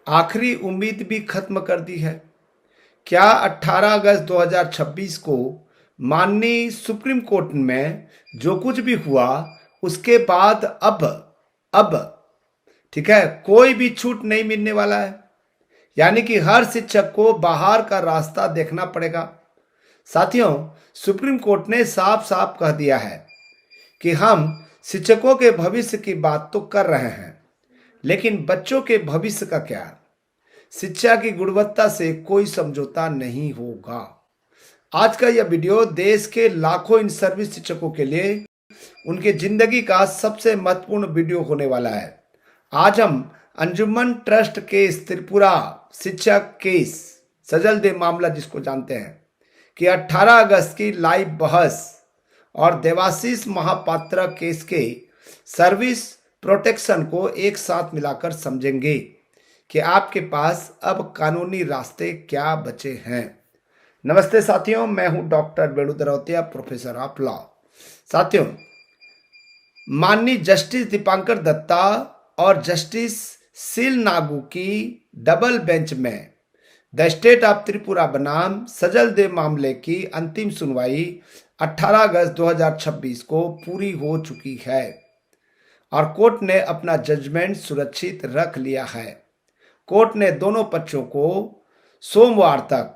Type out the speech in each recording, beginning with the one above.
आखिरी उम्मीद भी खत्म कर दी है। क्या 18 अगस्त 2026 को माननीय सुप्रीम कोर्ट में जो कुछ भी हुआ उसके बाद अब ठीक है, कोई भी छूट नहीं मिलने वाला है। यानी कि हर शिक्षक को बाहर का रास्ता देखना पड़ेगा। साथियों, सुप्रीम कोर्ट ने साफ साफ कह दिया है कि हम शिक्षकों के भविष्य की बात तो कर रहे हैं, लेकिन बच्चों के भविष्य का क्या? शिक्षा की गुणवत्ता से कोई समझौता नहीं होगा। आज का यह वीडियो देश के लाखों इन सर्विस शिक्षकों के लिए उनके जिंदगी का सबसे महत्वपूर्ण वीडियो होने वाला है। आज हम अंजुमन ट्रस्ट केस त्रिपुरा शिक्षक केस सजल देव मामला जिसको जानते हैं कि 18 अगस्त की लाइव बहस और देवाशीष महापात्रा केस के सर्विस प्रोटेक्शन को एक साथ मिलाकर समझेंगे कि आपके पास अब कानूनी रास्ते क्या बचे हैं। नमस्ते साथियों, मैं हूं doctor Venu Darautiya, professor of law. साथियों, माननीय जस्टिस दीपांकर दत्ता और जस्टिस सील नागू की डबल बेंच में द स्टेट ऑफ त्रिपुरा बनाम सजल देव मामले की अंतिम सुनवाई 18 अगस्त 2026 को पूरी हो चुकी है और कोर्ट ने अपना जजमेंट सुरक्षित रख लिया है। कोर्ट ने दोनों पक्षों को सोमवार तक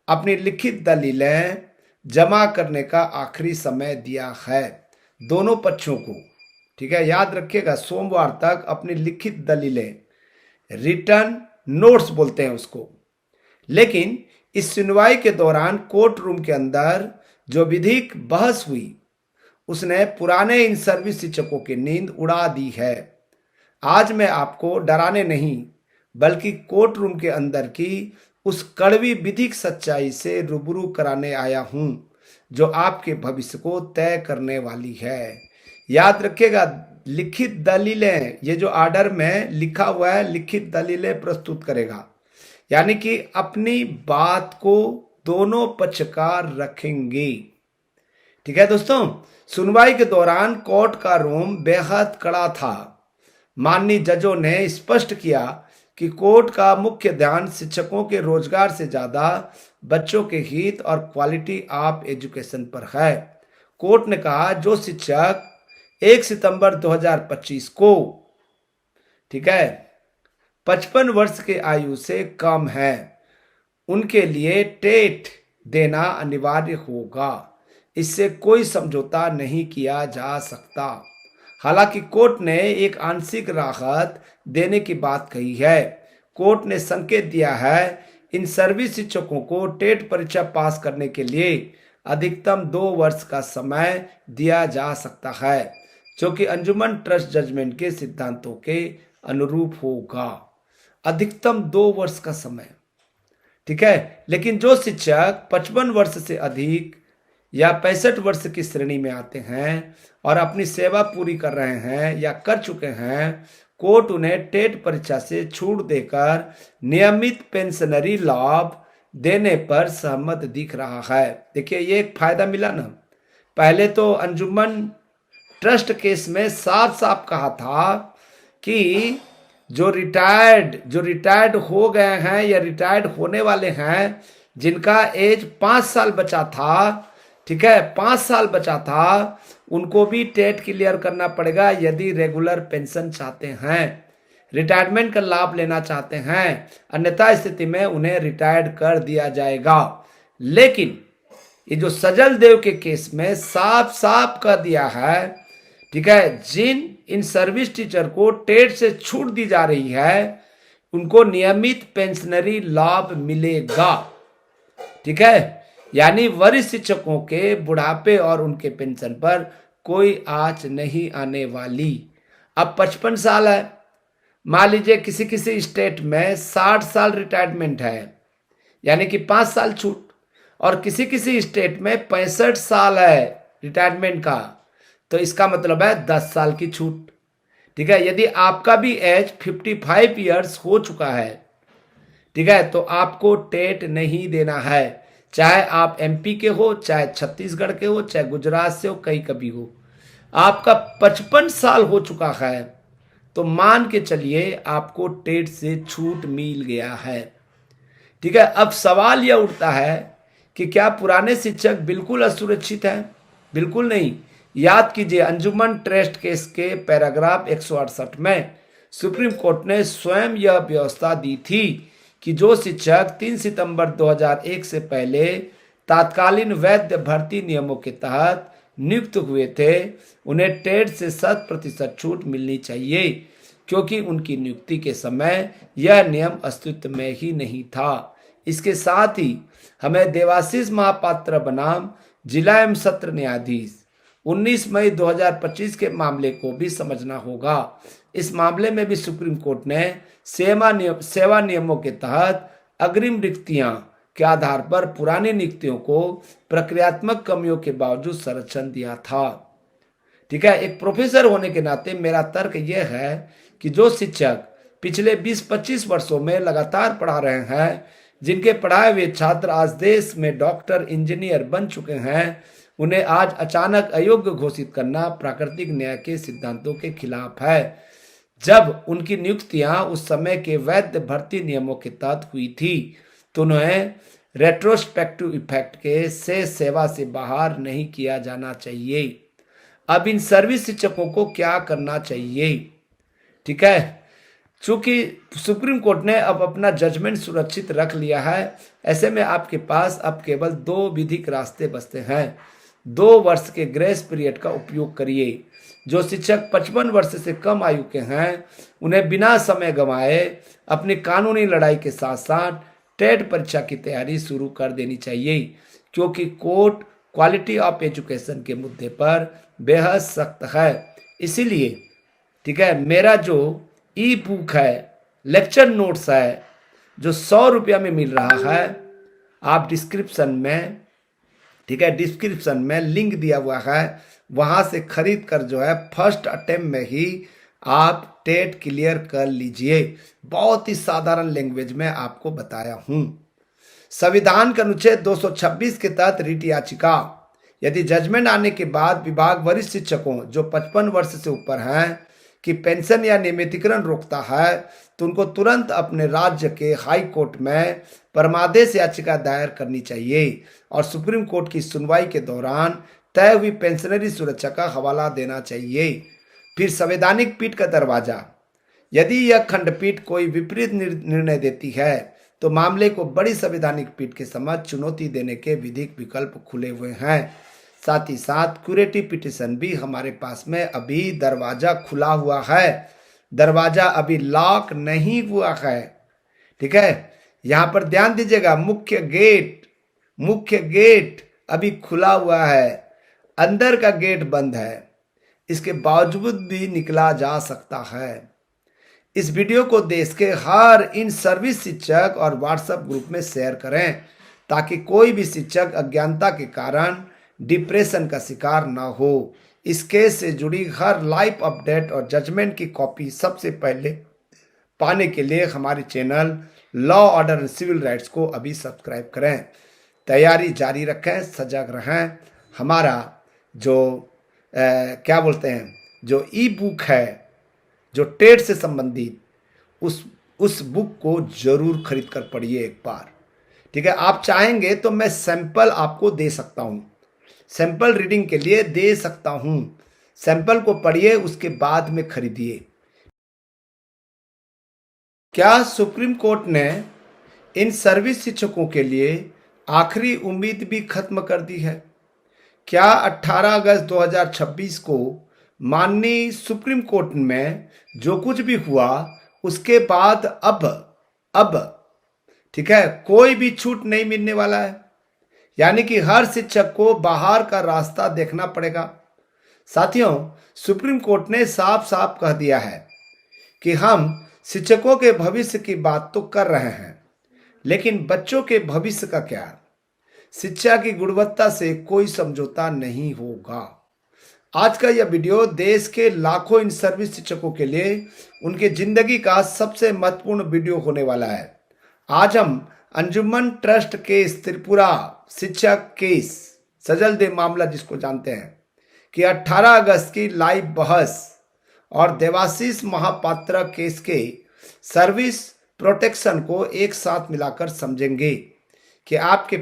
अपनी लिखित दलीलें जमा करने का आखिरी समय दिया है। दोनों पक्षों को, ठीक है, याद रखिएगा, सोमवार तक अपनी लिखित दलीलें, रिटर्न नोट्स बोलते हैं उसको। लेकिन इस सुनवाई के दौरान कोर्ट रूम के अंदर जो विधिक बहस हुई उसने पुराने इन सर्विस शिक्षकों की नींद उड़ा दी है। आज मैं आपको डराने नहीं बल्कि कोर्ट रूम के अंदर की उस कड़वी विधिक सच्चाई से रूबरू कराने आया हूं जो आपके भविष्य को तय करने वाली है। याद रखिएगा, लिखित दलीलें, ये जो आर्डर में लिखा हुआ है लिखित दलीलें प्रस्तुत करेगा, यानी कि अपनी बात को दोनों पक्षकार रखेंगे। ठीक है दोस्तों, सुनवाई के दौरान कोर्ट का रूम बेहद कड़ा था। माननीय जजों ने स्पष्ट किया कि कोर्ट का मुख्य ध्यान शिक्षकों के रोजगार से ज्यादा बच्चों के हित और क्वालिटी ऑफ एजुकेशन पर है। कोर्ट ने कहा जो शिक्षक 1 सितंबर 2025 को, ठीक है, 55 वर्ष के आयु से कम है उनके लिए टेट देना अनिवार्य होगा। इससे कोई समझौता नहीं किया जा सकता। हालांकि कोर्ट ने एक आंशिक राहत देने की बात कही है। कोर्ट ने संकेत दिया है इन सर्विस शिक्षकों को टेट परीक्षा पास करने के लिए अधिकतम 2 वर्ष का समय दिया जा सकता है, जो कि अंजुमन ट्रस्ट जजमेंट के सिद्धांतों के अनुरूप होगा। अधिकतम 2 वर्ष का समय, ठीक है। लेकिन जो शिक्षक 55 वर्ष से अधिक या 65 वर्ष की श्रेणी में आते हैं और अपनी सेवा पूरी कर रहे हैं या कर चुके हैं, कोर्ट उन्हें टेट परीक्षा से छूट देकर नियमित पेंशनरी लाभ देने पर सहमत दिख रहा है। देखिए, ये एक फायदा मिला ना। पहले तो अंजुमन ट्रस्ट केस में साफ साफ कहा था कि जो रिटायर्ड हो गए हैं या रिटायर्ड होने वाले हैं, जिनका एज 5 साल बचा था, ठीक है, 5 साल बचा था, उनको भी टेट क्लियर करना पड़ेगा यदि रेगुलर पेंशन चाहते हैं, रिटायरमेंट का लाभ लेना चाहते हैं। अन्यथा स्थिति में उन्हें रिटायर्ड कर दिया जाएगा। लेकिन ये जो सजल देव के केस में साफ साफ कह दिया है, ठीक है, जिन इन सर्विस टीचर को टेट से छूट दी जा रही है उनको नियमित पेंशनरी लाभ मिलेगा। ठीक है, यानी वरिष्ठ शिक्षकों के बुढ़ापे और उनके पेंशन पर कोई आंच नहीं आने वाली। अब 55 साल है, मान लीजिए किसी किसी स्टेट में 60 साल रिटायरमेंट है, यानी कि 5 साल छूट, और किसी किसी स्टेट में 65 साल है रिटायरमेंट का, तो इसका मतलब है 10 साल की छूट। ठीक है, यदि आपका भी एज 55 ईयर्स हो चुका है, ठीक है, तो आपको टेट नहीं देना है। चाहे आप एमपी के हो, चाहे छत्तीसगढ़ के हो, चाहे गुजरात से हो, कहीं कभी हो, आपका 55 साल हो चुका है तो मान के चलिए आपको टेट से छूट मिल गया है। ठीक है, अब सवाल यह उठता है कि क्या पुराने शिक्षक बिल्कुल असुरक्षित हैं? बिल्कुल नहीं। याद कीजिए, अंजुमन ट्रस्ट केस के पैराग्राफ 168 में सुप्रीम कोर्ट ने स्वयं यह व्यवस्था दी थी कि जो शिक्षक 3 सितंबर 2001 से पहले तात्कालीन वैध भर्ती नियमों के तहत नियुक्त हुए थे, उन्हें टेट से 100% छूट मिलनी चाहिए, क्योंकि उनकी नियुक्ति के समय यह नियम अस्तित्व में ही नहीं था। इसके साथ ही हमें देवाशीष महापात्र बनाम जिला एवं सत्र न्यायाधीश 19 मई 2025 के मामले को भी समझना होगा। इस मामले में भी सुप्रीम कोर्ट ने सेवा नियमों के तहत अग्रिम रिक्तियां के आधार पर पुरानी नियुक्तियों को प्रक्रियात्मक कमियों के बावजूद संरक्षण दिया था। ठीक है, एक प्रोफेसर होने के नाते मेरा तर्क यह है कि जो शिक्षक पिछले 20-25 वर्षों में लगातार पढ़ा रहे हैं, जिनके पढ़ाए हुए छात्र आज देश में डॉक्टर, इंजीनियर बन चुके हैं, उन्हें आज अचानक अयोग्य घोषित करना प्राकृतिक न्याय के सिद्धांतों के खिलाफ है। जब उनकी नियुक्तियां उस समय के वैध भर्ती नियमों के तहत हुई थी, तो उन्हें रेट्रोस्पेक्टिव इफेक्ट के से सेवा से बाहर नहीं किया जाना चाहिए। अब इन सर्विस शिक्षकों को क्या करना चाहिए? ठीक है, चूंकि सुप्रीम कोर्ट ने अब अपना जजमेंट सुरक्षित रख लिया है, ऐसे में आपके पास अब केवल 2 विधिक रास्ते बचते हैं। 2 वर्ष के ग्रेस पीरियड का उपयोग करिए। जो शिक्षक 55 वर्ष से कम आयु के हैं, उन्हें बिना समय गंवाए अपनी कानूनी लड़ाई के साथ साथ टेट परीक्षा की तैयारी शुरू कर देनी चाहिए, क्योंकि कोर्ट क्वालिटी ऑफ एजुकेशन के मुद्दे पर बेहद सख्त है। इसीलिए ठीक है, मेरा जो ई बुक है, लेक्चर नोट्स है, जो 100 रुपया में मिल रहा है, आप डिस्क्रिप्शन में, ठीक है, डिस्क्रिप्शन में लिंक दिया हुआ है, वहां से खरीद कर जो है फर्स्ट अटेम्प्ट में ही आप टेट क्लियर कर लीजिए। बहुत ही साधारण लैंग्वेज में आपको बताया हूं। संविधान के अनुच्छेद 226 के तहत रिट याचिका, यदि जजमेंट आने के बाद विभाग वरिष्ठ शिक्षकों जो 55 वर्ष से ऊपर हैं कि पेंशन या नियमितीकरण रोकता है, तो उनको तुरंत अपने राज्य के हाई कोर्ट में परमादेश याचिका दायर करनी चाहिए और सुप्रीम कोर्ट की सुनवाई के दौरान तय हुई पेंशनरी सुरक्षा का हवाला देना चाहिए। फिर संवैधानिक पीठ का दरवाजा, यदि यह खंडपीठ कोई विपरीत निर्णय देती है, तो मामले को बड़ी संवैधानिक पीठ के समक्ष चुनौती देने के विधिक विकल्प खुले हुए हैं। साथ ही साथ क्यूरेटिव पिटिशन भी हमारे पास में अभी दरवाजा खुला हुआ है। दरवाजा अभी लॉक नहीं हुआ है। ठीक है, यहां पर ध्यान दीजिएगा, मुख्य गेट अभी खुला हुआ है, अंदर का गेट बंद है। इसके बावजूद भी निकला जा सकता है। इस वीडियो को देश के हर इन सर्विस शिक्षक और व्हाट्सएप ग्रुप में शेयर करें, ताकि कोई भी शिक्षक अज्ञानता के कारण डिप्रेशन का शिकार न हो। इस केस से जुड़ी हर लाइव अपडेट और जजमेंट की कॉपी सबसे पहले पाने के लिए हमारे channel law order and civil rights को अभी सब्सक्राइब करें। तैयारी जारी रखें, सजग रहें। हमारा जो क्या बोलते हैं, जो ई बुक है, जो टेट से संबंधित, उस बुक को जरूर खरीद कर पढ़िए एक बार। ठीक है, आप चाहेंगे तो मैं सैंपल आपको दे सकता हूं, सैंपल रीडिंग के लिए दे सकता हूं। सैंपल को पढ़िए, उसके बाद में खरीदिए। क्या सुप्रीम कोर्ट ने इन सर्विस शिक्षकों के लिए आखिरी उम्मीद भी खत्म कर दी है? क्या 18 अगस्त 2026 को माननीय सुप्रीम कोर्ट में जो कुछ भी हुआ, उसके बाद अब ठीक है, कोई भी छूट नहीं मिलने वाला है? यानी कि हर शिक्षक को बाहर का रास्ता देखना पड़ेगा। साथियों, सुप्रीम कोर्ट ने साफ साफ कह दिया है कि हम शिक्षकों के भविष्य की बात तो कर रहे हैं, लेकिन बच्चों के भविष्य का क्या? शिक्षा की गुणवत्ता से कोई समझौता नहीं होगा। आज का यह वीडियो देश के लाखों इन सर्विस शिक्षकों के लिए उनके जिंदगी का सबसे महत्वपूर्ण वीडियो होने वाला है। आज हम अंजुमन ट्रस्ट केस, त्रिपुरा शिक्षक केस, सजल देव मामला जिसको जानते हैं, कि 18 अगस्त की लाइव बहस और देवाशीष महापात्रा केस के सर्विस प्रोटेक्शन को एक साथ मिलाकर समझेंगे कि आपके